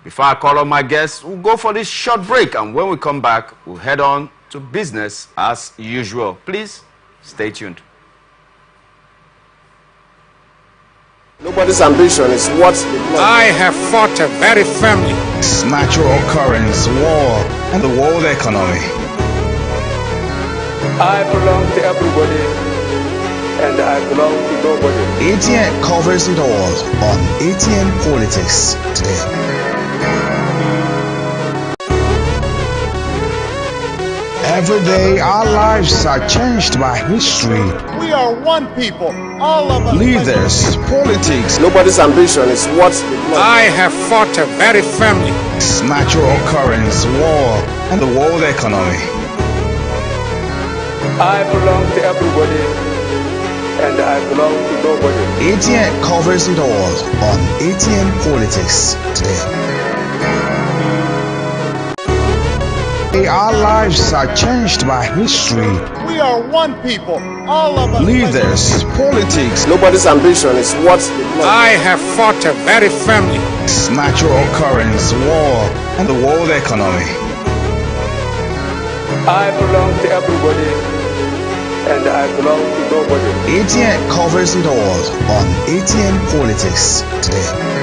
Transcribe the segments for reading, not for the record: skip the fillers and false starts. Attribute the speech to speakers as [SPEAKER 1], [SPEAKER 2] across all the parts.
[SPEAKER 1] Before I call on my guests, we'll go for this short break, and when we come back, we'll head on to business as usual. Please stay tuned.
[SPEAKER 2] Nobody's ambition is what
[SPEAKER 3] I have fought a very firmly.
[SPEAKER 4] Natural occurrence, war, and the world economy.
[SPEAKER 5] I belong to everybody, and I belong to nobody.
[SPEAKER 4] Atn covers it all on Atn Politics today. Every day our lives are changed by history.
[SPEAKER 6] We are one people, all of us.
[SPEAKER 4] Leaders, politics.
[SPEAKER 2] Nobody's ambition is what
[SPEAKER 3] I have fought a very firmly.
[SPEAKER 4] Natural occurrence, war, and the world economy.
[SPEAKER 5] I belong to everybody, and I belong to nobody.
[SPEAKER 4] Atn covers it all on Atn Politics today. Our lives are changed by history.
[SPEAKER 6] We are one people, all of us.
[SPEAKER 4] Leaders, politics.
[SPEAKER 2] Nobody's ambition is what
[SPEAKER 3] I have fought a very firmly.
[SPEAKER 4] Natural occurrence, war, and the world economy.
[SPEAKER 5] I belong to everybody, and I belong to nobody.
[SPEAKER 4] Atn covers it all on Atn Politics today.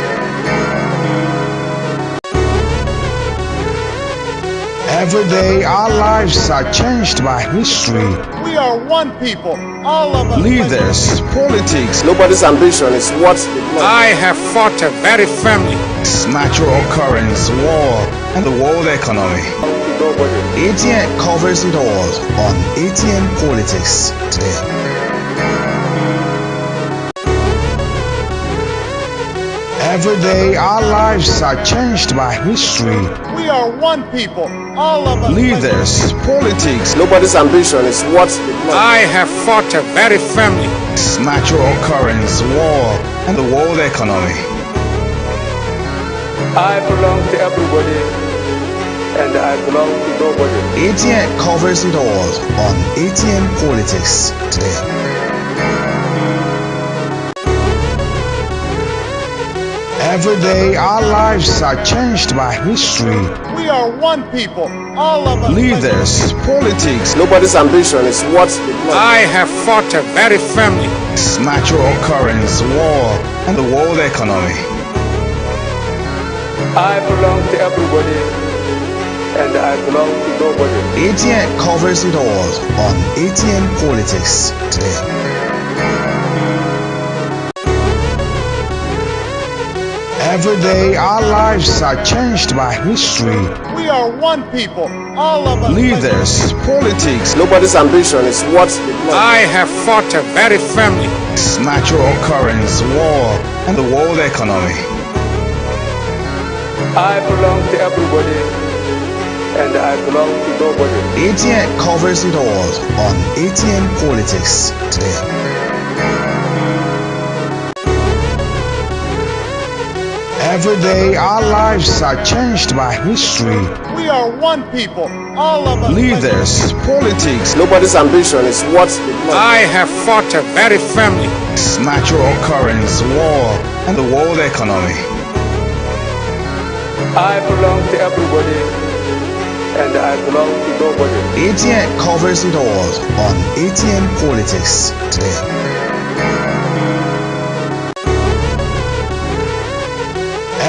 [SPEAKER 4] Every day our lives are changed by history.
[SPEAKER 6] We are one people, all of us.
[SPEAKER 4] Leaders, politics.
[SPEAKER 2] Nobody's ambition is what
[SPEAKER 3] I have fought a very firmly.
[SPEAKER 4] Natural occurrence, war, and the world economy. Atn covers it all on Atn Politics today. Every day our lives are changed by history.
[SPEAKER 6] We are one people, all of us.
[SPEAKER 4] Leaders, politics.
[SPEAKER 2] Nobody's ambition is what
[SPEAKER 3] I have fought a very firmly.
[SPEAKER 4] Natural occurrence, war, and the world economy.
[SPEAKER 5] I belong to everybody, and I belong to nobody.
[SPEAKER 4] Atn covers it all on Atn Politics today. Every day our lives are changed by history.
[SPEAKER 6] We are one people, all of us.
[SPEAKER 4] Leaders, politics.
[SPEAKER 2] Nobody's ambition is what
[SPEAKER 3] I have fought a very firmly.
[SPEAKER 4] Natural occurrence, war, and the world economy.
[SPEAKER 5] I belong to everybody, and I belong to nobody.
[SPEAKER 4] Atn covers it all on Atn Politics today. Every day our lives are changed by history.
[SPEAKER 6] We are one people, all of us.
[SPEAKER 4] Leaders, politics.
[SPEAKER 2] Nobody's ambition is what
[SPEAKER 3] I have fought a very firmly.
[SPEAKER 4] Natural occurrence, war, and the world economy.
[SPEAKER 5] I belong to everybody, and I belong to nobody.
[SPEAKER 4] Atn covers it all on Atn Politics today. Every day our lives are changed by history.
[SPEAKER 6] We are one people, all of us.
[SPEAKER 4] Leaders, politics.
[SPEAKER 2] Nobody's ambition is what
[SPEAKER 3] I have fought a very firmly.
[SPEAKER 4] Natural occurrence, war, and the world economy.
[SPEAKER 5] I belong to everybody, and I belong to nobody.
[SPEAKER 4] Atn covers it all on Atn Politics today.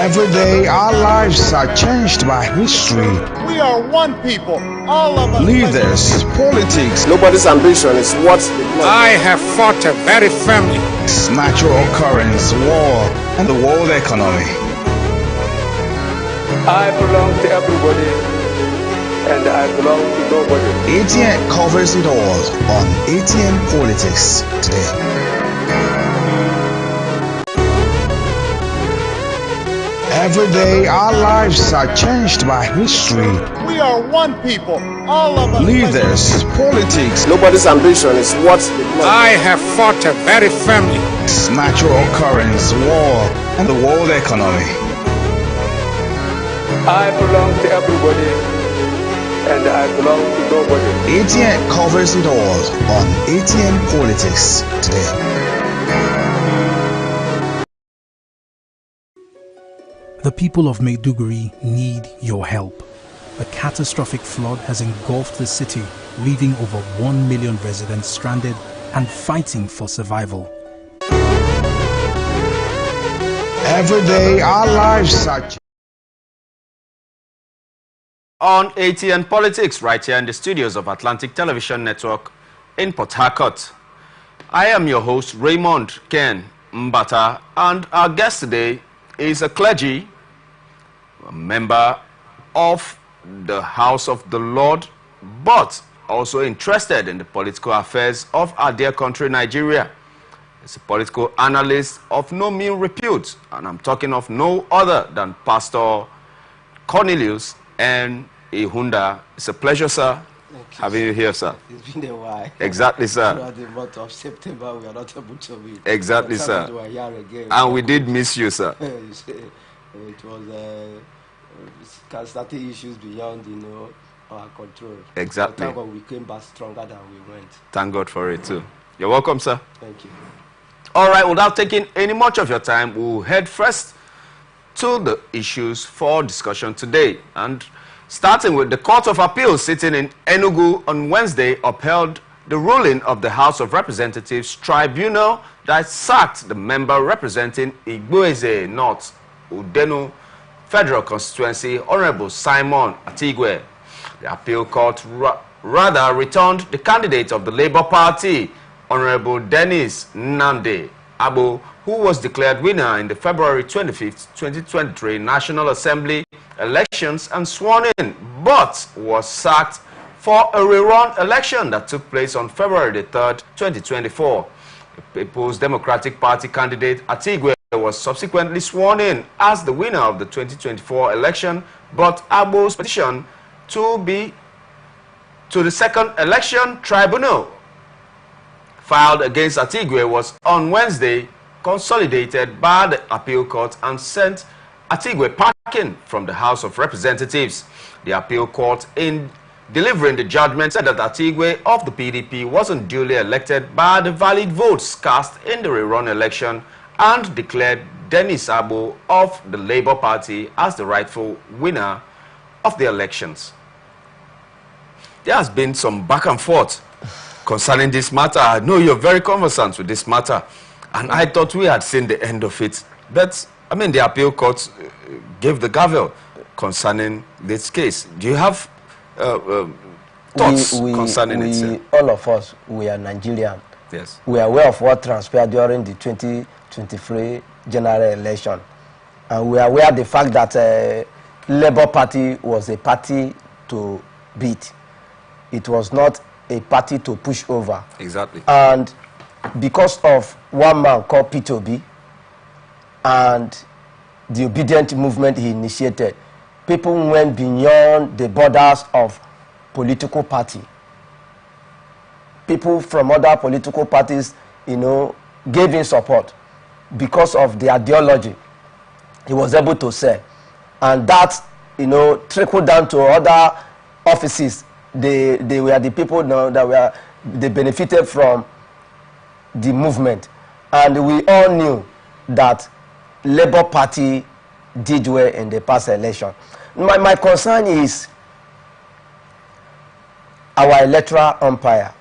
[SPEAKER 4] Every day our lives are changed by history.
[SPEAKER 6] We are one people, all of us.
[SPEAKER 4] Leaders, politics.
[SPEAKER 2] Nobody's ambition is what
[SPEAKER 3] I have fought a very firmly.
[SPEAKER 4] Natural occurrence, war, and the world economy.
[SPEAKER 5] I belong to everybody, and I belong to nobody.
[SPEAKER 4] Atn covers it all on Atn Politics today. Every day our lives are changed by history.
[SPEAKER 6] We are one people, all of us.
[SPEAKER 4] Leaders, politics.
[SPEAKER 2] Nobody's ambition is what
[SPEAKER 3] I have fought a very firmly.
[SPEAKER 4] Natural occurrence, war, and the world economy.
[SPEAKER 5] I belong to everybody, and I belong to nobody.
[SPEAKER 4] Atn covers it all on Atn Politics today.
[SPEAKER 7] The people of Maiduguri need your help. A catastrophic flood has engulfed the city, leaving over 1 million residents stranded and fighting for survival.
[SPEAKER 4] Every day our lives are
[SPEAKER 1] On Atn Politics, right here in the studios of Atlantic Television Network in Port Harcourt. I am your host, Raymond Ken Mbata, and our guest today is a clergy, a member of the House of the Lord, but also interested in the political affairs of our dear country, Nigeria. He's a political analyst of no mean repute, and I'm talking of no other than Pastor Cornelius and Ihunda. It's a pleasure, sir, having you here, sir.
[SPEAKER 8] It's been a while.
[SPEAKER 1] Exactly, sir.
[SPEAKER 8] Throughout the month of September, we are not able to meet.
[SPEAKER 1] Exactly,
[SPEAKER 8] But
[SPEAKER 1] sir.
[SPEAKER 8] we are here again.
[SPEAKER 1] And we did miss you, sir.
[SPEAKER 8] It was starting issues beyond, our control.
[SPEAKER 1] Exactly.
[SPEAKER 8] But thank God we came back stronger than we went.
[SPEAKER 1] Thank God for it, too. You're welcome, sir.
[SPEAKER 8] Thank you.
[SPEAKER 1] All right, without taking any much of your time, we'll head first to the issues for discussion today. And starting with the Court of Appeal sitting in Enugu on Wednesday upheld the ruling of the House of Representatives Tribunal that sacked the member representing Igboeze North Udenu Federal Constituency, Honorable Simon Atigwe. The appeal court rather returned the candidate of the Labour Party, Honorable Dennis Nnamdi Abo, who was declared winner in the February 25th, 2023 National Assembly elections and sworn in, but was sacked for a rerun election that took place on February the 3rd, 2024. The People's Democratic Party candidate Atigwe was subsequently sworn in as the winner of the 2024 election, but Abo's petition to the second election tribunal filed against Atigwe was on Wednesday consolidated by the appeal court and sent Atigwe packing from the House of Representatives. The appeal court, in delivering the judgment, said that Atigwe of the PDP wasn't duly elected by the valid votes cast in the rerun election and declared Dennis Abo of the Labour Party as the rightful winner of the elections. There has been some back and forth concerning this matter. I know you're very conversant with this matter, and I thought we had seen the end of it. But, I mean, the appeal court gave the gavel concerning this case. Do you have thoughts concerning it?
[SPEAKER 8] All of us, we are Nigerian.
[SPEAKER 1] Yes.
[SPEAKER 8] We are aware of what transpired during the 2023 general election. And we are aware of the fact that Labour Party was a party to beat. It was not a party to push over.
[SPEAKER 1] Exactly.
[SPEAKER 8] And because of one man called P2B and the obedient movement he initiated, people went beyond the borders of political party. People from other political parties, gave him support because of the ideology he was able to sell. And that, trickled down to other offices. They were the people they benefited from the movement. And we all knew that Labour Party did well in the past election. My concern is our electoral umpire.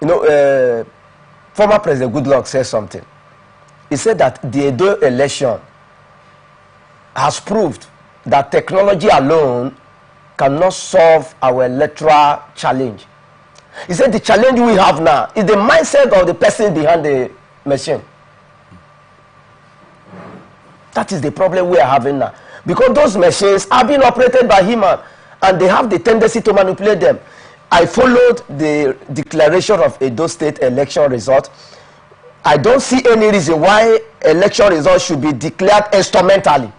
[SPEAKER 8] Former President Goodluck said something. He said that the Edo election has proved that technology alone cannot solve our electoral challenge. He said the challenge we have now is the mindset of the person behind the machine. That is the problem we are having now. Because those machines are being operated by human and they have the tendency to manipulate them. I followed the declaration of Edo State election result. I don't see any reason why election results should be declared instrumentally.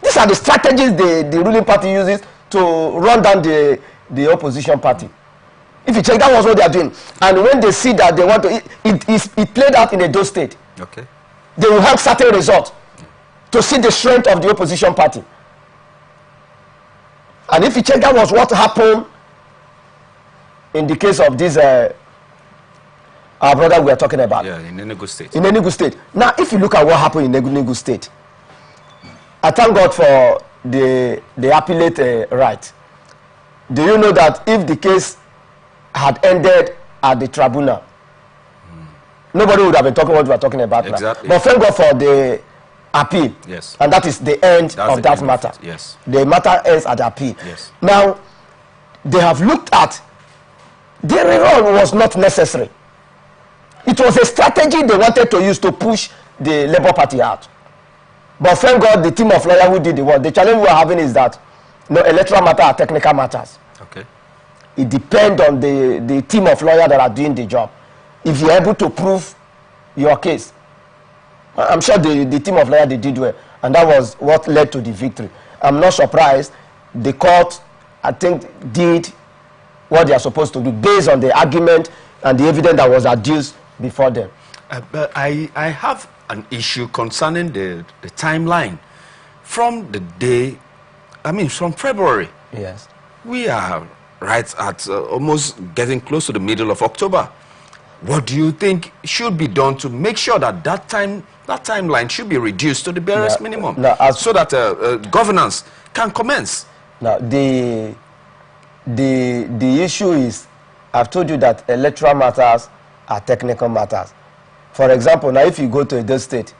[SPEAKER 8] These are the strategies the ruling party uses to run down the opposition party. If you check, that was what they are doing. And when they see that they want to, it played out in Edo State.
[SPEAKER 1] Okay.
[SPEAKER 8] They will have certain results to see the strength of the opposition party. And if you check, that was what happened in the case of this our brother we are talking about.
[SPEAKER 1] Yeah, in Enugu State.
[SPEAKER 8] In Enugu State. Now, if you look at what happened in Enugu State, I thank God for the appellate right. Do you know that if the case had ended at the tribunal, nobody would have been talking what we are talking about
[SPEAKER 1] exactly.
[SPEAKER 8] now. But thank God for the appeal.
[SPEAKER 1] Yes.
[SPEAKER 8] And that is the end of that matter.
[SPEAKER 1] Yes.
[SPEAKER 8] The matter ends at the appeal.
[SPEAKER 1] Yes.
[SPEAKER 8] Now, they have looked at the rerun was not necessary. It was a strategy they wanted to use to push the Labour Party out. But thank God the team of lawyers who did the work. The challenge we are having is that electoral matter are technical matters.
[SPEAKER 1] Okay.
[SPEAKER 8] It depends on the team of lawyers that are doing the job. If you're able to prove your case, I'm sure the team of lawyers, they did well. And that was what led to the victory. I'm not surprised. The court, I think, did what they are supposed to do based on the argument and the evidence that was adduced before them.
[SPEAKER 1] But I have an issue concerning the timeline. From the day, from February.
[SPEAKER 8] Yes.
[SPEAKER 1] We are right at almost getting close to the middle of October. What do you think should be done to make sure that that timeline should be reduced to the barest minimum, so that governance can commence?
[SPEAKER 8] Now, the issue is, I've told you that electoral matters are technical matters. For example, now if you go to Edo State,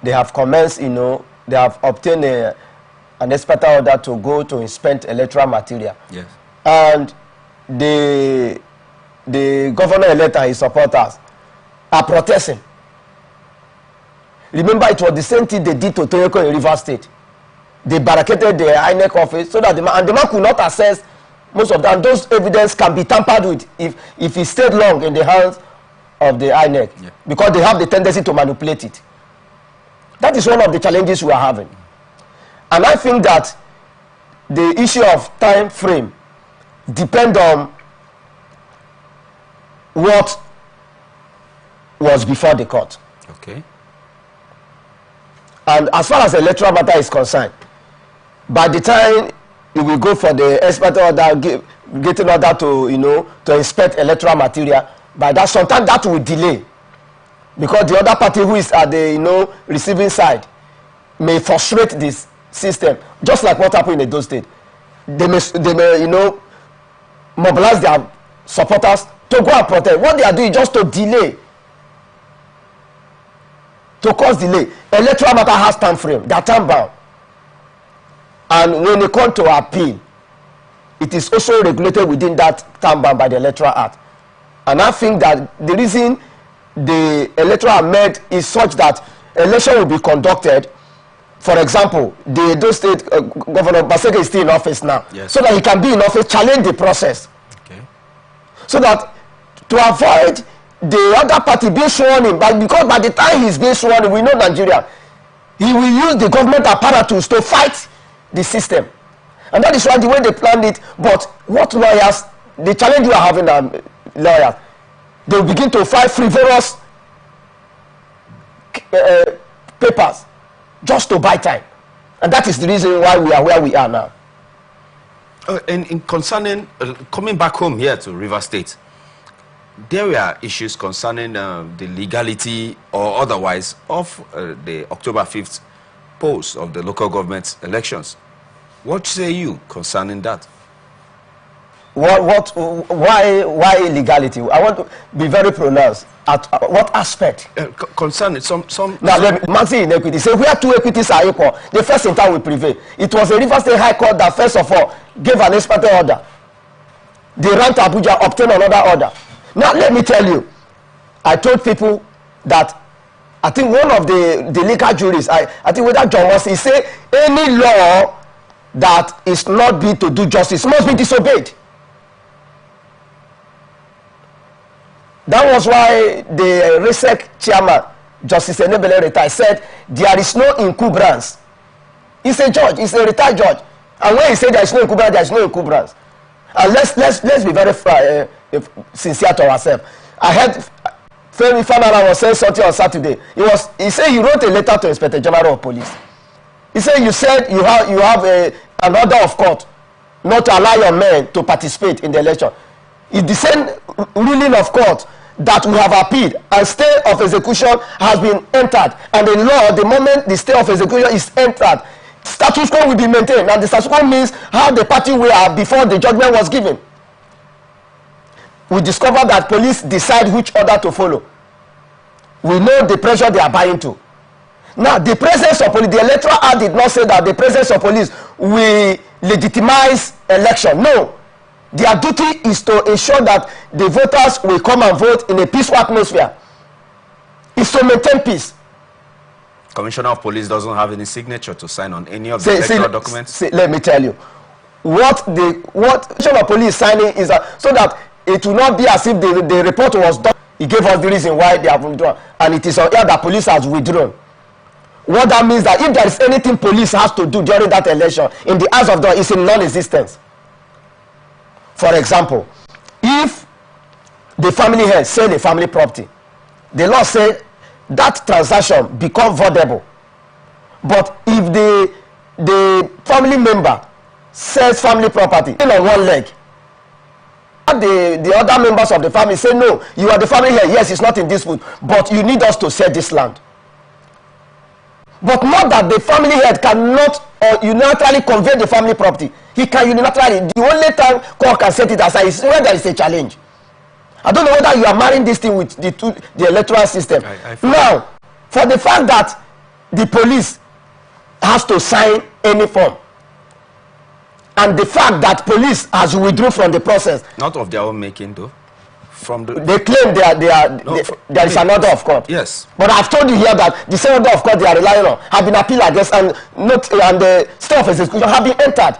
[SPEAKER 8] they have commenced, they have obtained an expert order to go to inspect electoral material.
[SPEAKER 1] Yes.
[SPEAKER 8] And the governor-elect and his supporters are protesting. Remember, it was the same thing they did to Toyoko in Rivers State. They barricaded the INEC office so that the man could not access most of them. Those evidence can be tampered with if it stayed long in the hands of the INEC, because they have the tendency to manipulate it. That is one of the challenges we are having. And I think that the issue of time frame depends on what was before the court.
[SPEAKER 1] Okay.
[SPEAKER 8] And as far as the electoral matter is concerned, by the time you will go for the expert order, getting order to to inspect electoral material, by that sometimes that will delay, because the other party who is at the receiving side may frustrate this system, just like what happened in Edo State. They may mobilize their supporters to go and protest. What they are doing is just to delay, to cause delay. Electoral matter has time frame, they are time bound. And when they come to appeal, it is also regulated within that time bound by the Electoral Act. And I think that the reason the Electoral Act is such that election will be conducted. For example, the Edo State Governor Basege is still in office now,
[SPEAKER 1] yes,
[SPEAKER 8] so that he can be in office, challenge the process.
[SPEAKER 1] Okay.
[SPEAKER 8] So that to avoid the other party being sworn in, but because by the time he's being sworn in, we know Nigeria, he will use the government apparatus to fight the system. And that is why the way they planned it. But what lawyers, the challenge you are having, lawyers, they will begin to file frivolous papers just to buy time. And that is the reason why we are where we are now.
[SPEAKER 1] And in concerning, coming back home here to River State, there were issues concerning the legality or otherwise of the October 5th polls of the local government elections. What say you concerning that?
[SPEAKER 8] Why illegality? I want to be very pronounced. At what aspect?
[SPEAKER 1] Concerning some.
[SPEAKER 8] Now, maximum inequity. Say where two equities are equal, the first in town will prevail. It was the River State High Court that first of all gave an expert order. They ran to Abuja, obtained another order. Now, let me tell you, I told people that I think one of the legal juries, I think whether John was, he said any law that is not be to do justice must be disobeyed. That was why the RESEC chairman, Justice Enebele retired, said there is no incumbrances. He's a judge, he's a retired judge. And when he said there is no incumbrances, there is no incumbrances. And let's be very sincere to ourselves. I heard Femi Fanara was saying something on Saturday. He said he wrote a letter to Inspector General of Police. He said you have an order of court not to allow your men to participate in the election. It's the same ruling of court that we have appealed, and stay of execution has been entered. And in law, the moment the stay of execution is entered, status quo will be maintained. And the status quo means how the party were before the judgment was given. We discover that police decide which order to follow. We know the pressure they are buying to. Now, the presence of police, the Electoral Act did not say that the presence of police will legitimize election. No. Their duty is to ensure that the voters will come and vote in a peaceful atmosphere. It's to maintain peace.
[SPEAKER 1] Commissioner of Police doesn't have any signature to sign on any of the electoral documents.
[SPEAKER 8] Let me tell you. What Commissioner of Police signing is so that it will not be as if the report was done. He gave us the reason why they have withdrawn. And it is on air that police has withdrawn. What that means that if there is anything police has to do during that election, in the eyes of the it's in non-existence. For example, if the family head sell a family property, the law says that transaction become voidable. But if the family member sells family property on one leg, the other members of the family say, no, you are the family head, yes, it's not in dispute, but you need us to sell this land. But not that the family head cannot unilaterally convey the family property. He can unilaterally. The only time court can set it aside is when there is a challenge. I don't know whether you are marrying this thing with the electoral system. Now, for the fact that the police has to sign any form, and the fact that police has withdrawn from the process.
[SPEAKER 1] Not of their own making, though.
[SPEAKER 8] They claim there is an order of court.
[SPEAKER 1] Yes.
[SPEAKER 8] But I've told you here that the same order of court they are relying on have been appealed against, and the state of execution have been entered.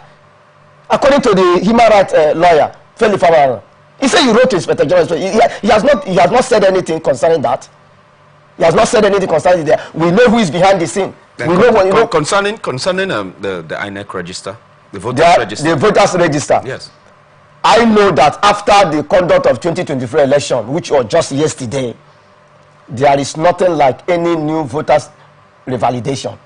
[SPEAKER 8] According to the human rights lawyer, Feli Famara, he said he wrote to Inspector General. He has not said anything concerning that. He has not said anything concerning that. We know who is behind the scene.
[SPEAKER 1] Then
[SPEAKER 8] we know
[SPEAKER 1] concerning the INEC register, the voters register.
[SPEAKER 8] The voters register.
[SPEAKER 1] Yes.
[SPEAKER 8] I know that after the conduct of 2023 election, which was just yesterday, there is nothing like any new voters revalidation.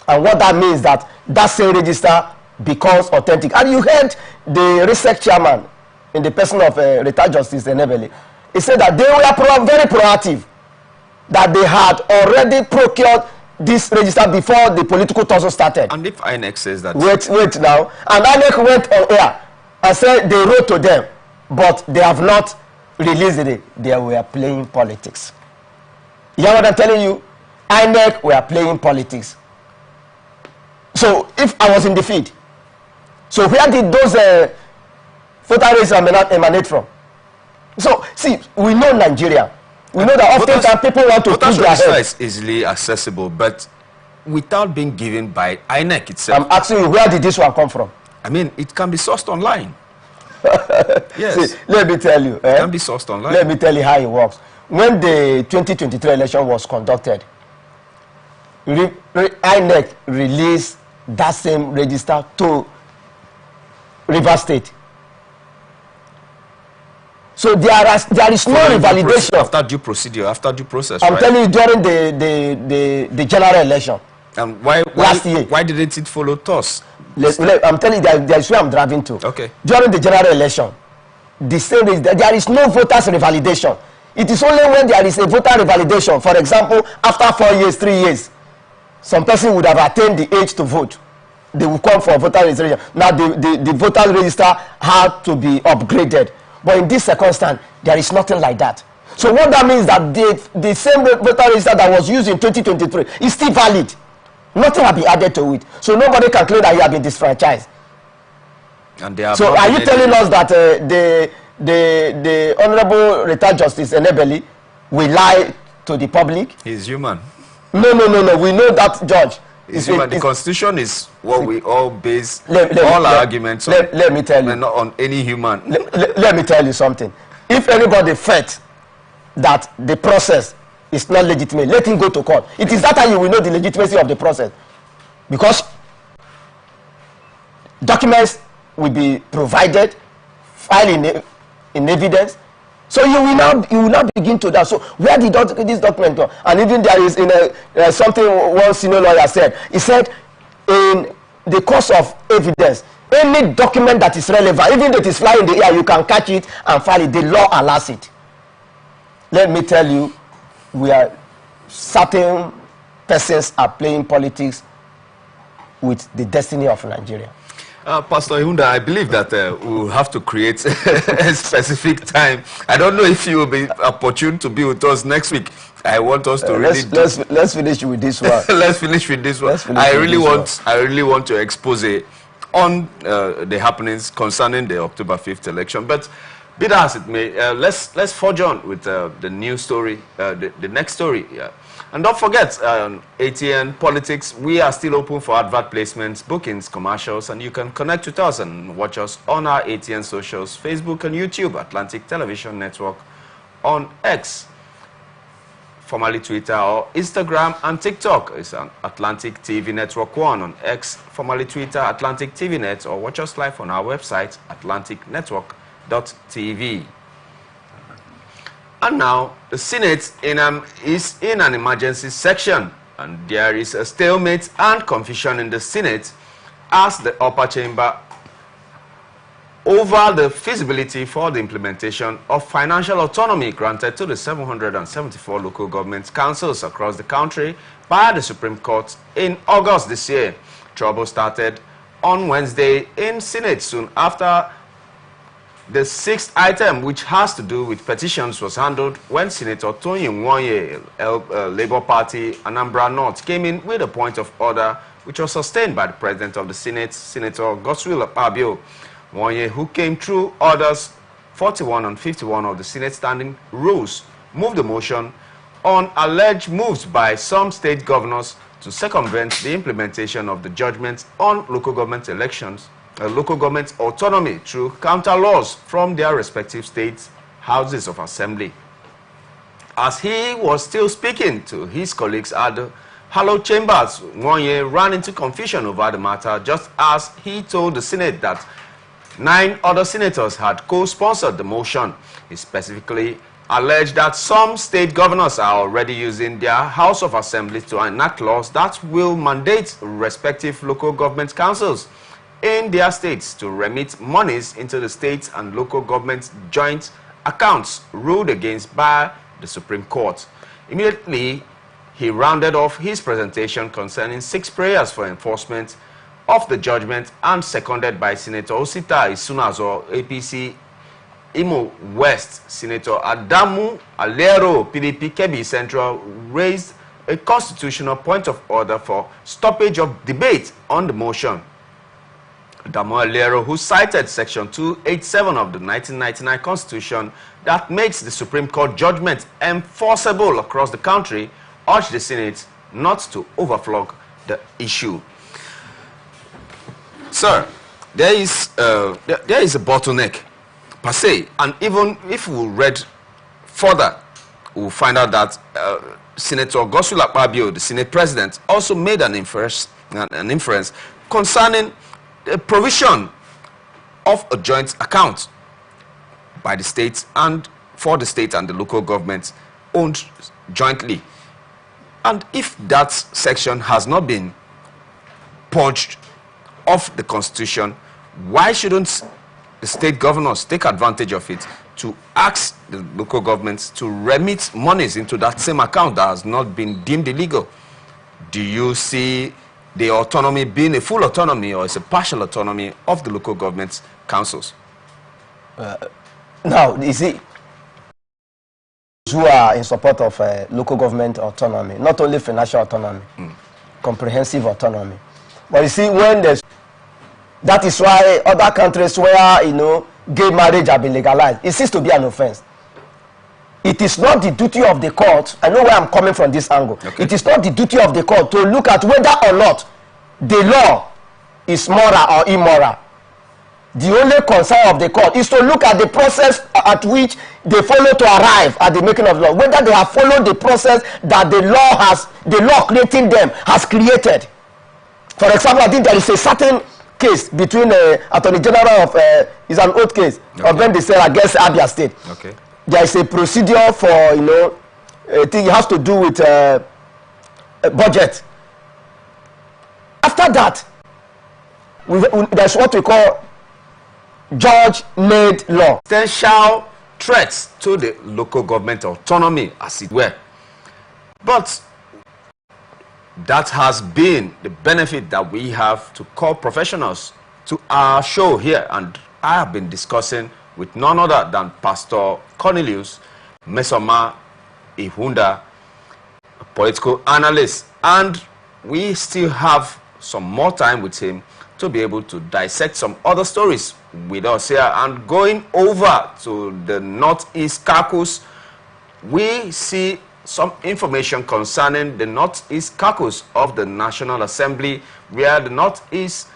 [SPEAKER 8] And what that means that same register becomes authentic. And you heard the research chairman in the person of retired Justice Enebele. He said that they were very proactive, that they had already procured this register before the political tussle started.
[SPEAKER 1] And if INEC says that...
[SPEAKER 8] Wait now. And INEC went on air and said they wrote to them, but they have not released it. They were playing politics. You know what I'm telling you? INEC were playing politics. So if I was in the field, so where did those voter registers emanate from? So see, we know Nigeria. We know that often people want to put their head.
[SPEAKER 1] Is easily accessible, but without being given by INEC itself.
[SPEAKER 8] I'm asking you, where did this one come from?
[SPEAKER 1] I mean, it can be sourced online. Yes.
[SPEAKER 8] See, let me tell you.
[SPEAKER 1] It can be sourced online.
[SPEAKER 8] Let me tell you how it works. When the 2023 election was conducted, INEC released that same register to Rivers State. So there is no revalidation.
[SPEAKER 1] After due procedure, after due process,
[SPEAKER 8] I'm telling you, during the general election.
[SPEAKER 1] And why
[SPEAKER 8] last year?
[SPEAKER 1] Why didn't it follow TOS?
[SPEAKER 8] I'm telling you, there is where I'm driving to.
[SPEAKER 1] Okay.
[SPEAKER 8] During the general election, the same is that there is no voters revalidation. It is only when there is a voter revalidation. For example, after 4 years, 3 years, some person would have attained the age to vote. They will come for voter registration. Now the voter register had to be upgraded. But in this circumstance, there is nothing like that. So what that means that the same voter register that was used in 2023 is still valid. Nothing has been added to it. So nobody can claim that he has been disfranchised.
[SPEAKER 1] And they have
[SPEAKER 8] so are you telling us that the Honorable Retired Justice Enebele will lie to the public?
[SPEAKER 1] He's human.
[SPEAKER 8] No. We know that, Judge.
[SPEAKER 1] The Constitution is what we all base all our arguments on.
[SPEAKER 8] Let me tell you.
[SPEAKER 1] Not on any human.
[SPEAKER 8] Let me tell you something. If anybody felt that the process is not legitimate, let him go to court. It is that how you will know the legitimacy of the process. Because documents will be provided, filed in evidence. So you will now begin to that. So where did this document go? And even there is something one senior lawyer said. He said in the course of evidence, any document that is relevant, even if it is flying in the air, you can catch it and file it. The law allows it. Let me tell you, certain persons are playing politics with the destiny of Nigeria.
[SPEAKER 1] Pastor Ihunda, I believe that we'll have to create a specific time. I don't know if you will be opportune to be with us next week. I want us to really
[SPEAKER 8] let's finish with this one.
[SPEAKER 1] Let's finish with this one. I really want to expose on the happenings concerning the October 5th election. But be that as it may, let's forge on with the new story, the next story. Yeah. And don't forget, Atn Politics, we are still open for advert placements, bookings, commercials, and you can connect with us and watch us on our Atn socials, Facebook and YouTube, Atlantic Television Network, on X, formerly Twitter, or Instagram and TikTok. It's on Atlantic TV Network 1 on X, formerly Twitter, Atlantic TV Net, or watch us live on our website, atlanticnetwork.tv. And now, the Senate is in an emergency section, and there is a stalemate and confusion in the Senate as the upper chamber over the feasibility for the implementation of financial autonomy granted to the 774 local government councils across the country by the Supreme Court in August this year. Trouble started on Wednesday in Senate soon after the sixth item, which has to do with petitions, was handled when Senator Tony Nwonye, Labour Party, Anambra North, came in with a point of order which was sustained by the President of the Senate, Senator Godswill Akpabio. Nwonye, who came through orders 41 and 51 of the Senate standing rules, moved the motion on alleged moves by some state governors to circumvent the implementation of the judgment on local government elections, local government autonomy through counter laws from their respective states' houses of assembly. As he was still speaking to his colleagues at the hallowed chambers, Nwonye ran into confusion over the matter, just as he told the Senate that 9 other senators had co-sponsored the motion. He specifically alleged that some state governors are already using their House of Assembly to enact laws that will mandate respective local government councils in their states to remit monies into the state and local government joint accounts ruled against by the Supreme Court. Immediately, he rounded off his presentation concerning 6 prayers for enforcement of the judgment and seconded by Senator Osita Isunazo, APC Imo West. Senator Adamu Alero, PDP Kebbi Central, raised a constitutional point of order for stoppage of debate on the motion. Adamu Alero, who cited Section 287 of the 1999 Constitution that makes the Supreme Court judgment enforceable across the country, urged the Senate not to overflog the issue. Sir, there is a bottleneck per se, and even if we read further, we'll find out that Senator Godswill Akpabio, the Senate President, also made an inference concerning the provision of a joint account by the state and for the state and the local governments owned jointly. And if that section has not been purged of the Constitution, why shouldn't the state governors take advantage of it to ask the local governments to remit monies into that same account that has not been deemed illegal? Do you see the autonomy being a full autonomy, or is a partial autonomy of the local government councils?
[SPEAKER 8] Now, you see, who are in support of local government autonomy, not only financial autonomy, comprehensive autonomy. But you see, when there's, that is why other countries where, you know, gay marriage have been legalized, it seems to be an offense. It is not the duty of the court. I know where I'm coming from this angle. Okay. It is not the duty of the court to look at whether or not the law is moral or immoral. The only concern of the court is to look at the process at which they follow to arrive at the making of law, whether they have followed the process that the law creating them has created. For example, I think there is a certain case between Attorney General of is an old case of when they say against Abia State. Okay. There is a procedure for, you know, I think it has to do with a budget. After that, there's what we call judge-made law.
[SPEAKER 1] Potential threats to the local government autonomy, as it were. But that has been the benefit that we have to call professionals to our show here. And I have been discussing with none other than Pastor Cornelius Mesoma Ihunda, a political analyst. And we still have some more time with him to be able to dissect some other stories with us here. And going over to the Northeast Caucus, we see some information concerning the Northeast Caucus of the National Assembly, where the Northeast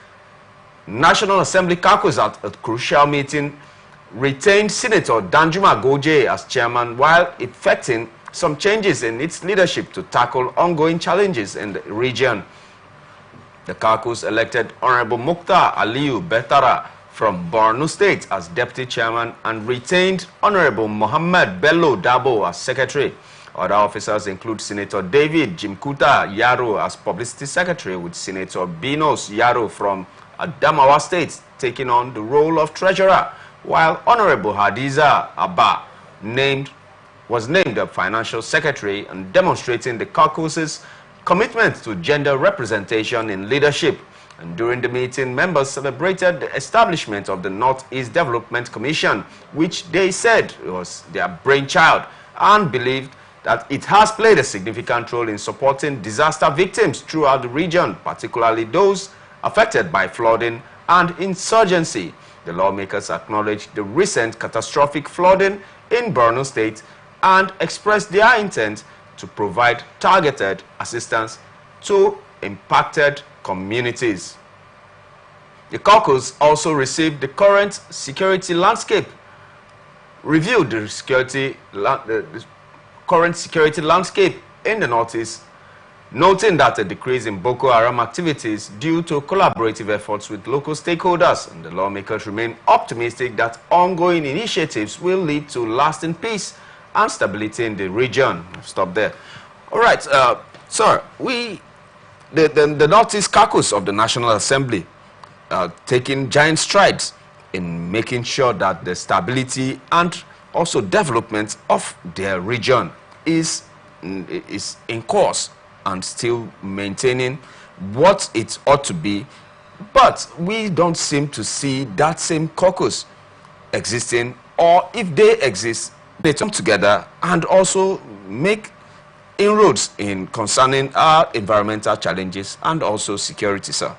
[SPEAKER 1] National Assembly Caucus at a crucial meeting retained Senator Danjuma Goje as chairman, while effecting some changes in its leadership to tackle ongoing challenges in the region. The caucus elected Honorable Mukhtar Aliyu Betara from Borno State as deputy chairman and retained Honorable Mohammed Bello Dabo as secretary. Other officers include Senator David Jimkuta Yaro as publicity secretary, with Senator Binos Yaro from Adamawa State taking on the role of treasurer, while Honorable Hadiza Abba was named a financial secretary, and demonstrating the caucus's commitment to gender representation in leadership. And during the meeting, members celebrated the establishment of the Northeast Development Commission, which they said was their brainchild, and believed that it has played a significant role in supporting disaster victims throughout the region, particularly those affected by flooding and insurgency. The lawmakers acknowledged the recent catastrophic flooding in Borno State and expressed their intent to provide targeted assistance to impacted communities. The caucus also received the current security landscape, reviewed the current security landscape in the Northeast, noting that a decrease in Boko Haram activities due to collaborative efforts with local stakeholders, and the lawmakers remain optimistic that ongoing initiatives will lead to lasting peace and stability in the region. Stop there. All right, sir, the Northeast Caucus of the National Assembly taking giant strides in making sure that the stability and also development of their region is in course and still maintaining what it ought to be. But we don't seem to see that same caucus existing, or if they exist, they come together and also make inroads in concerning our environmental challenges and also security, sir.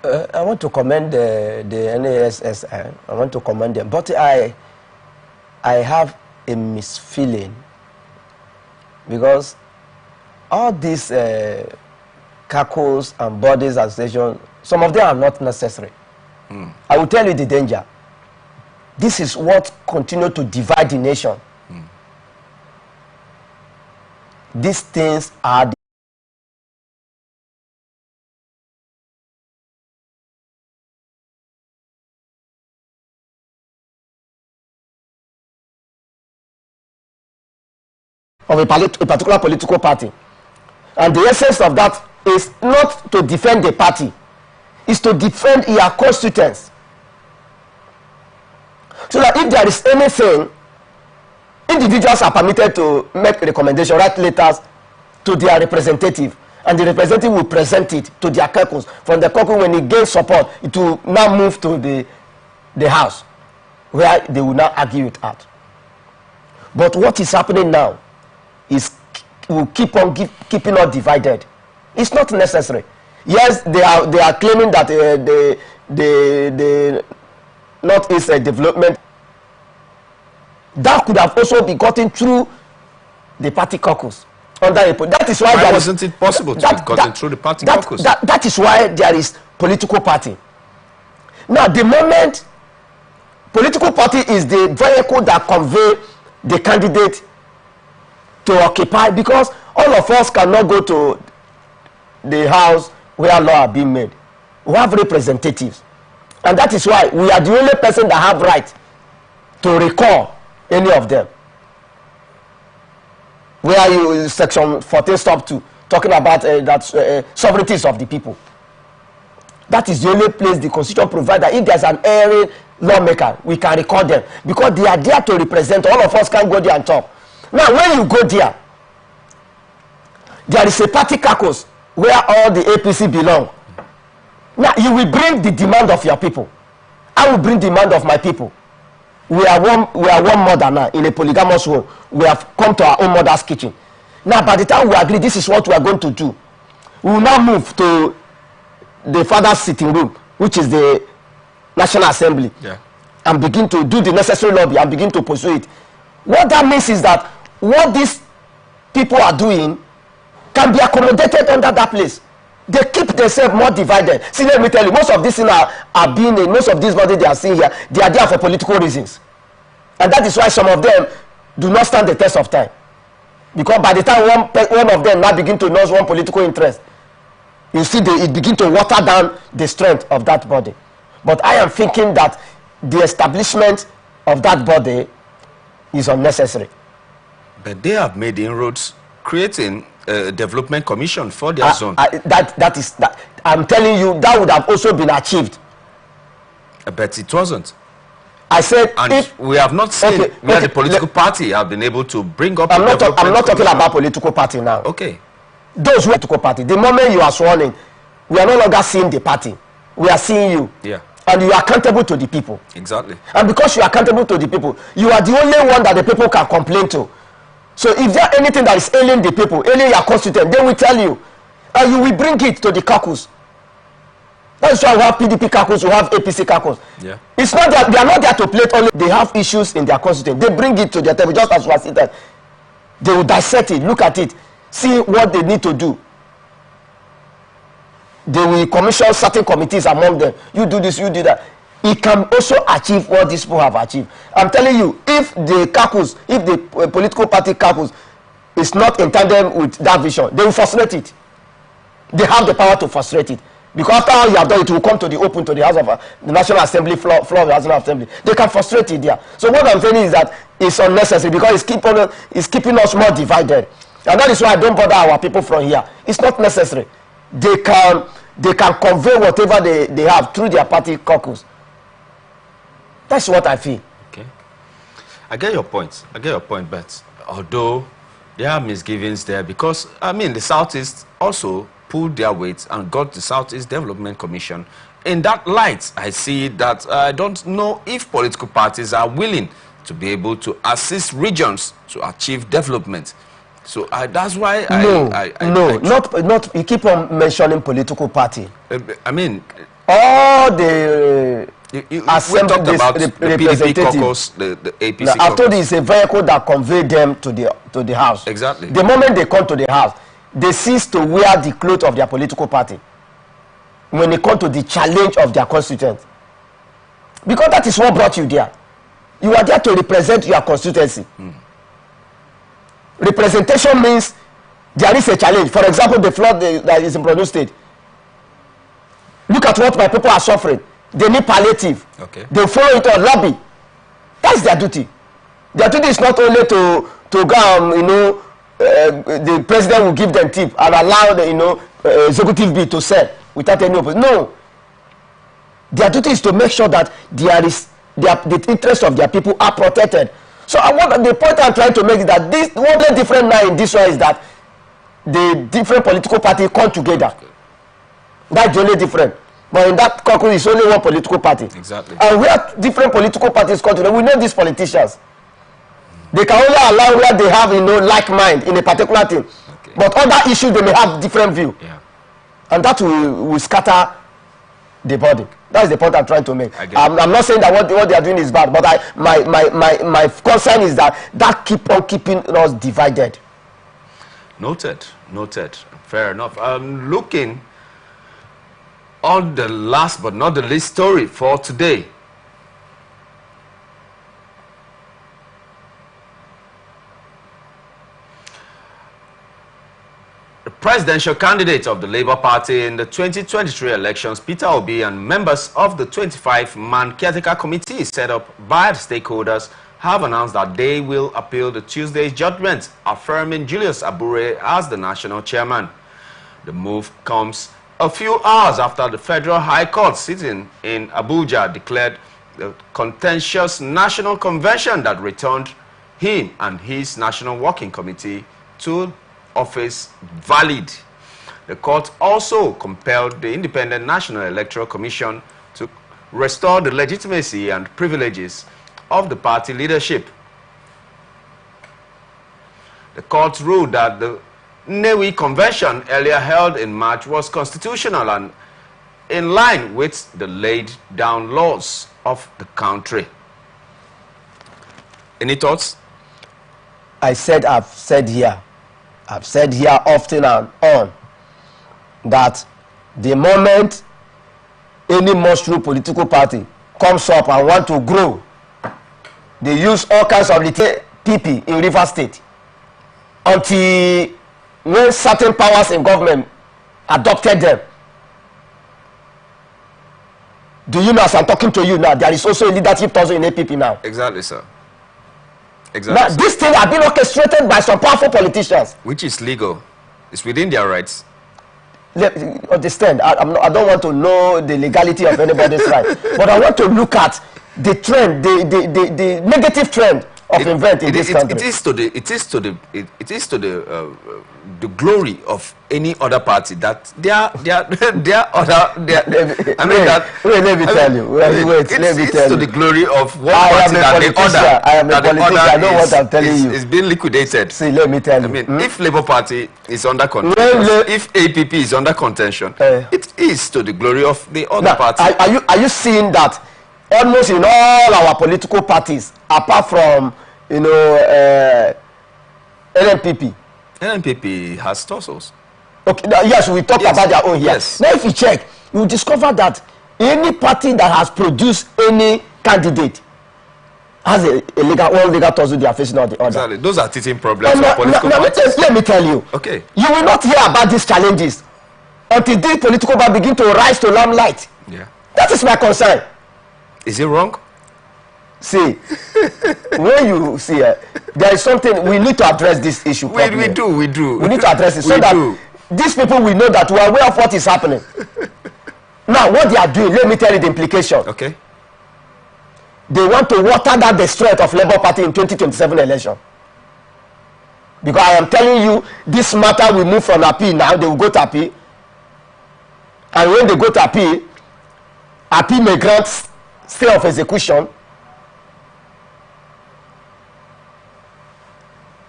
[SPEAKER 8] I want to commend the NASS. I want to commend them, but I have a misfeeling, because all these caucus and bodies associations, some of them are not necessary. I will tell you the danger. This is what continues to divide the nation. These things are of a particular political party. And the essence of that is not to defend the party, it's to defend your constituents. So that if there is anything, individuals are permitted to make recommendations, write letters to their representative, and the representative will present it to their caucus. From the caucus, when it gains support, it will now move to the house, where they will now argue it out. But what is happening now is will keep on keeping us divided. It's not necessary. Yes, they are claiming that the Northeast development that could have also be gotten through the party caucus. That is why
[SPEAKER 1] wasn't it possible to be gotten through the party caucus?
[SPEAKER 8] That is why there is political party. Now, the moment political party is the vehicle that convey the candidate to occupy, because all of us cannot go to the house where law are being made. We have representatives, and that is why we are the only person that have right to recall any of them. Where you section 14 stop 2 talking about sovereignties of the people. That is the only place the constitution provides that if there's an erring lawmaker, we can recall them, because they are there to represent. All of us can go there and talk. Now, when you go there, there is a party caucus where all the APC belong. Now, you will bring the demand of your people. I will bring the demand of my people. We are one mother now in a polygamous home. We have come to our own mother's kitchen. Now, by the time we agree, this is what we are going to do. We will now move to the father's sitting room, which is the National Assembly, and begin to do the necessary lobby and begin to pursue it. What that means is that what these people are doing can be accommodated under that place. They keep themselves more divided. See, let me tell you, most of these things are being in, most of these bodies they are seeing here, they are there for political reasons. And that is why some of them do not stand the test of time. Because by the time one of them now begin to nurse one political interest, you see it begin to water down the strength of that body. But I am thinking that the establishment of that body is unnecessary.
[SPEAKER 1] But they have made inroads creating a development commission for their zone.
[SPEAKER 8] I'm telling you, that would have also been achieved.
[SPEAKER 1] But it wasn't.
[SPEAKER 8] I said,
[SPEAKER 1] and we have not seen where the political party have been able to bring up.
[SPEAKER 8] I'm not talking about political party now.
[SPEAKER 1] Okay.
[SPEAKER 8] Those who are political party, the moment you are sworn in, we are no longer seeing the party. We are seeing you.
[SPEAKER 1] Yeah.
[SPEAKER 8] And you are accountable to the people.
[SPEAKER 1] Exactly.
[SPEAKER 8] And because you are accountable to the people, you are the only one that the people can complain to. So if there anything that is ailing the people, ailing your constituent, they will tell you, and you will bring it to the caucus. That's why we have PDP caucus, we have APC caucus.
[SPEAKER 1] Yeah.
[SPEAKER 8] It's not that they are not there to play only. They have issues in their constituent. They bring it to their table, just as was said. They will dissect it, look at it, see what they need to do. They will commission certain committees among them. You do this, you do that. It can also achieve what these people have achieved. I'm telling you, if the caucus, if the political party caucus is not in tandem with that vision, they will frustrate it. They have the power to frustrate it. Because after all you have done, it will come to the open, to the House of the National Assembly, floor of the National Assembly. They can frustrate it there. So what I'm saying is that it's unnecessary because it's keeping us more divided. And that is why I don't bother our people from here. It's not necessary. They can convey whatever they have through their party caucus. That's what I feel.
[SPEAKER 1] Okay. I get your point. But although there are misgivings there, because, I mean, the Southeast also pulled their weight and got the Southeast Development Commission. In that light, I see that I don't know if political parties are willing to be able to assist regions to achieve development. So that's why
[SPEAKER 8] not you keep on mentioning political party.
[SPEAKER 1] I mean,
[SPEAKER 8] all the
[SPEAKER 1] we talked about the PDP caucus, the APC caucus.
[SPEAKER 8] After this, a vehicle that conveyed them to the house.
[SPEAKER 1] Exactly.
[SPEAKER 8] The moment they come to the house, they cease to wear the clothes of their political party when they come to the challenge of their constituents. Because that is what brought you there. You are there to represent your constituency. Representation means there is a challenge. For example, the flood that is in Borno State. Look at what my people are suffering. They need palliative.
[SPEAKER 1] Okay. They
[SPEAKER 8] follow it on lobby. That's their duty. Their duty is not only to go, the president will give them tip and allow the executive bill to sell without any opposition. No. Their duty is to make sure that the interests of their people are protected. So the point I'm trying to make is that this what is different now in this one is that the different political parties come together. That's the only different. But in that caucus, it's only one political party.
[SPEAKER 1] Exactly.
[SPEAKER 8] And where different political parties come together, we know these politicians. They can only allow where they have like mind in a particular thing. Okay. But other issues they may have different view.
[SPEAKER 1] Yeah. And
[SPEAKER 8] that will scatter the body. That's the point I'm trying to make. I'm not saying that what they are doing is bad, but my concern is that keep on keeping us divided.
[SPEAKER 1] Noted. Fair enough. I'm looking on the last but not the least story for today. The presidential candidate of the Labour Party in the 2023 elections, Peter Obi, and members of the 25-man caretaker committee set up by the stakeholders have announced that they will appeal the Tuesday's judgment, affirming Julius Abure as the national chairman. The move comes a few hours after the Federal High Court sitting in Abuja declared the contentious national convention that returned him and his national working committee to office valid. The court also compelled the Independent National Electoral Commission to restore the legitimacy and privileges of the party leadership. The court ruled that the Nnewi Convention earlier held in March was constitutional and in line with the laid down laws of the country. Any thoughts?
[SPEAKER 8] I've said here often and on that the moment any mushroom political party comes up and want to grow, they use all kinds of little PP in River State until when certain powers in government adopted them. Do you know, as I'm talking to you now, there is also a leadership also in APP now.
[SPEAKER 1] Exactly, sir. Exactly.
[SPEAKER 8] Now, these things have been orchestrated by some powerful politicians.
[SPEAKER 1] Which is legal. It's within their rights.
[SPEAKER 8] Understand, I don't want to know the legality of anybody's right, but I want to look at the trend, the negative trend of event in this country.
[SPEAKER 1] It is to the glory of any other party that
[SPEAKER 8] let me tell you.
[SPEAKER 1] It's to the glory of one party that the other.
[SPEAKER 8] I am a politician. I know what I'm telling you.
[SPEAKER 1] It's been liquidated.
[SPEAKER 8] See, let me tell you.
[SPEAKER 1] I mean, if Labour Party is under contention, if APP is under contention, it is to the glory of the other party.
[SPEAKER 8] Are you seeing that almost in all our political parties, apart from NNPP?
[SPEAKER 1] NNPP has tussles.
[SPEAKER 8] Okay, yes, we talked about their own here.
[SPEAKER 1] Yes.
[SPEAKER 8] Now, if you check, you discover that any party that has produced any candidate has a one legal tussle they are facing on the other.
[SPEAKER 1] Exactly. Those are teething problems for political parties.
[SPEAKER 8] Let me tell you.
[SPEAKER 1] Okay.
[SPEAKER 8] You will not hear about these challenges until these political parties begin to rise to limelight.
[SPEAKER 1] Yeah.
[SPEAKER 8] That is my concern.
[SPEAKER 1] Is it wrong?
[SPEAKER 8] See, when you see, there is something we need to address this issue.
[SPEAKER 1] We do.
[SPEAKER 8] We need to address it so that these people will know that we are aware of what is happening. Now, what they are doing, let me tell you the implication.
[SPEAKER 1] Okay.
[SPEAKER 8] They want to water down the strength of Labour Party in 2027 election. Because I am telling you, this matter will move from appeal now. They will go to appeal, and when they go to appeal may grant stay of execution.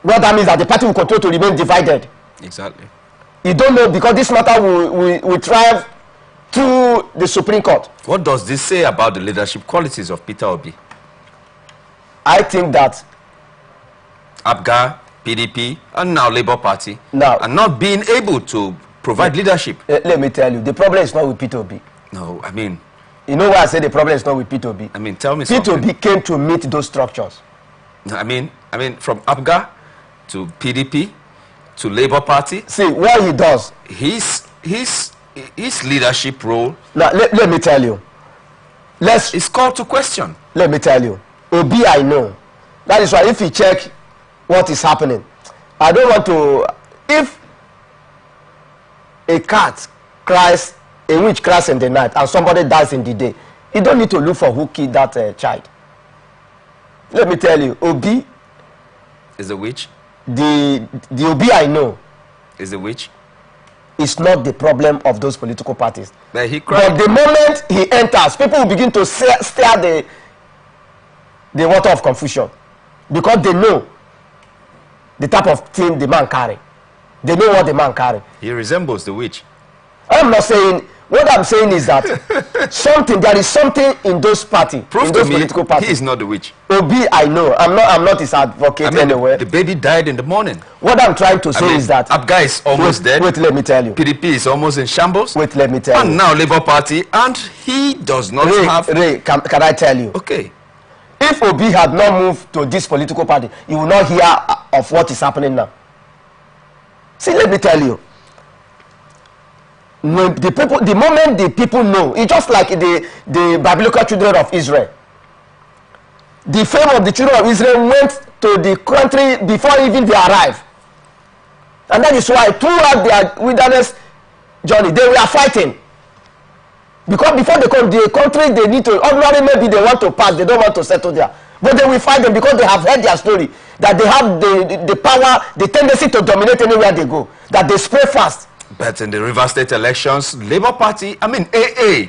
[SPEAKER 8] What that means that the party will continue to remain divided.
[SPEAKER 1] Exactly.
[SPEAKER 8] You don't know, because this matter will thrive through the Supreme Court.
[SPEAKER 1] What does this say about the leadership qualities of Peter Obi?
[SPEAKER 8] I think that
[SPEAKER 1] APGA, PDP, and now Labour Party
[SPEAKER 8] are
[SPEAKER 1] not being able to provide leadership.
[SPEAKER 8] Let me tell you, the problem is not with Peter Obi.
[SPEAKER 1] No, I mean...
[SPEAKER 8] You know why I say the problem is not with Peter Obi?
[SPEAKER 1] I mean, tell me
[SPEAKER 8] Peter
[SPEAKER 1] something.
[SPEAKER 8] Obi came to meet those structures.
[SPEAKER 1] I mean, from APGA to PDP to Labour Party.
[SPEAKER 8] See, what he does...
[SPEAKER 1] His leadership role...
[SPEAKER 8] Now, let me tell you.
[SPEAKER 1] It's called to question.
[SPEAKER 8] Let me tell you. Obi, I know. That is why if you check what is happening, I don't want to... If a cat cries, a witch cries in the night, and somebody dies in the day, you don't need to look for who killed that child. Let me tell you, Obi...
[SPEAKER 1] Is a witch?
[SPEAKER 8] The Obi I know...
[SPEAKER 1] Is a witch?
[SPEAKER 8] It's not the problem of those political parties.
[SPEAKER 1] But the
[SPEAKER 8] moment he enters, people will begin to stir the water of confusion, because they know the type of thing the man carry. They know what the man carry.
[SPEAKER 1] He resembles the witch.
[SPEAKER 8] I'm not saying... What I'm saying is that there is something in those parties,
[SPEAKER 1] Prove
[SPEAKER 8] in those
[SPEAKER 1] to me
[SPEAKER 8] political parties.
[SPEAKER 1] He is not the witch.
[SPEAKER 8] Obi, I know. I'm not his advocate anyway.
[SPEAKER 1] The baby died in the morning.
[SPEAKER 8] What I'm trying to say is that...
[SPEAKER 1] APGA is almost dead.
[SPEAKER 8] Wait, let me tell you.
[SPEAKER 1] PDP is almost in shambles.
[SPEAKER 8] Wait, let me tell you.
[SPEAKER 1] And now Labour Party, and he does not have...
[SPEAKER 8] Ray, can I tell you?
[SPEAKER 1] Okay.
[SPEAKER 8] If Obi had not moved to this political party, you will not hear of what is happening now. See, let me tell you. When the moment the people know, it's just like the biblical children of Israel. The fame of the children of Israel went to the country before even they arrived. And that is why throughout their wilderness journey, they were fighting. Because before they come, the country they need to, ordinarily maybe they want to pass, they don't want to settle there. But they will fight them because they have heard their story, that they have the power, the tendency to dominate anywhere they go, that they spray fast.
[SPEAKER 1] But in the Rivers State elections, Labour Party, I mean, AA,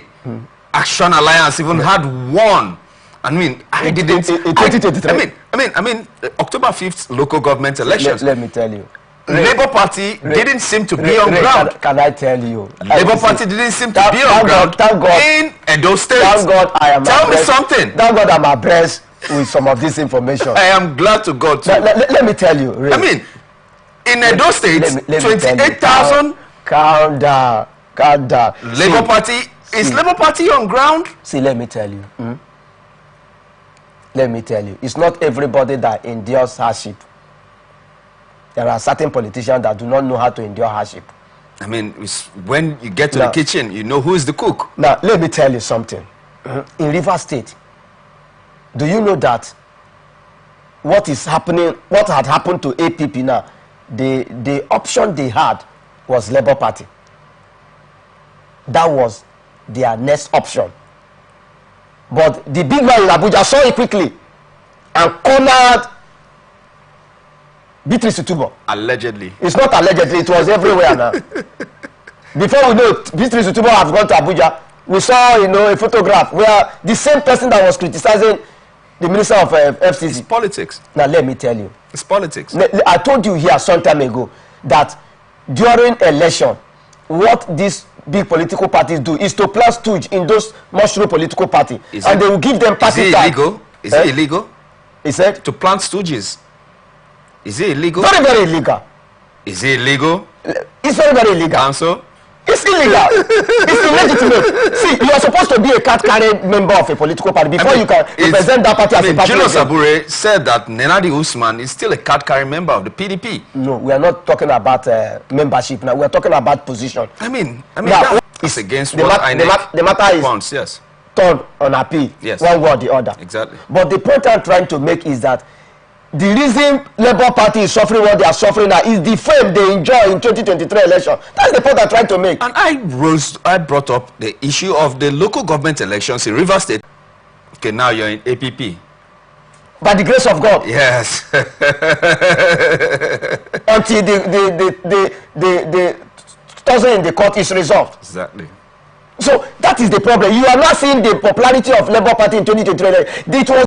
[SPEAKER 1] Action Alliance even had won. I mean, I didn't. I mean, October 5th local government elections.
[SPEAKER 8] Let me tell you.
[SPEAKER 1] Labour Party didn't seem to be on ground.
[SPEAKER 8] Can I tell you?
[SPEAKER 1] Labour Party didn't seem to be on ground in Edo State.
[SPEAKER 8] Thank God I am
[SPEAKER 1] Tell me something.
[SPEAKER 8] Thank God I'm abreast with some of this information.
[SPEAKER 1] I am glad to God too.
[SPEAKER 8] Let me tell you. Ray.
[SPEAKER 1] I mean, in Edo State, 28,000.
[SPEAKER 8] Calm down.
[SPEAKER 1] Labour Party, is Labour Party on ground?
[SPEAKER 8] See, let me tell you. Let me tell you. It's not everybody that endures hardship. There are certain politicians that do not know how to endure hardship.
[SPEAKER 1] I mean, when you get to the kitchen, you know who is the cook.
[SPEAKER 8] Now, let me tell you something. In Rivers State, do you know that what is happening, what had happened to APP now, the option they had was Labour Party. That was their next option. But the big man in Abuja saw it quickly and cornered Beatrice Utubo.
[SPEAKER 1] Allegedly.
[SPEAKER 8] It's not allegedly, it was everywhere now. Before we know it, Beatrice Utubo have gone to Abuja. We saw, a photograph where the same person that was criticizing the minister of FCC.
[SPEAKER 1] It's politics.
[SPEAKER 8] Now let me tell you.
[SPEAKER 1] It's politics.
[SPEAKER 8] I told you here some time ago that during election, what these big political parties do is to plant stooge in those mushroom political parties. And they will give them party time.
[SPEAKER 1] Is it illegal?
[SPEAKER 8] He said?
[SPEAKER 1] To plant stooges. Is it illegal?
[SPEAKER 8] Very, very illegal.
[SPEAKER 1] Is it illegal?
[SPEAKER 8] It's very, very illegal.
[SPEAKER 1] Council?
[SPEAKER 8] It's illegal. It's illegitimate. See, you are supposed to be a card-carrying member of a political party before you can represent that party as a party.
[SPEAKER 1] Julius Abure said that Nenadi Usman is still a card-carrying member of the PDP.
[SPEAKER 8] No, we are not talking about membership now. We are talking about position.
[SPEAKER 1] I mean,
[SPEAKER 8] now,
[SPEAKER 1] it's against
[SPEAKER 8] the matter is
[SPEAKER 1] wants, yes.
[SPEAKER 8] turned on appeal.
[SPEAKER 1] Yes.
[SPEAKER 8] One way or the other.
[SPEAKER 1] Exactly.
[SPEAKER 8] But the point I'm trying to make is that the reason Labour Party is suffering what they are suffering now is the fame they enjoy in 2023 election. That's the point I'm trying to make.
[SPEAKER 1] And I brought up the issue of the local government elections in Rivers State. Okay, now you're in APP.
[SPEAKER 8] By the grace of God.
[SPEAKER 1] Yes.
[SPEAKER 8] Until the tussle in the court is resolved.
[SPEAKER 1] Exactly.
[SPEAKER 8] So that is the problem. You are not seeing the popularity of Labour Party in 2023. It was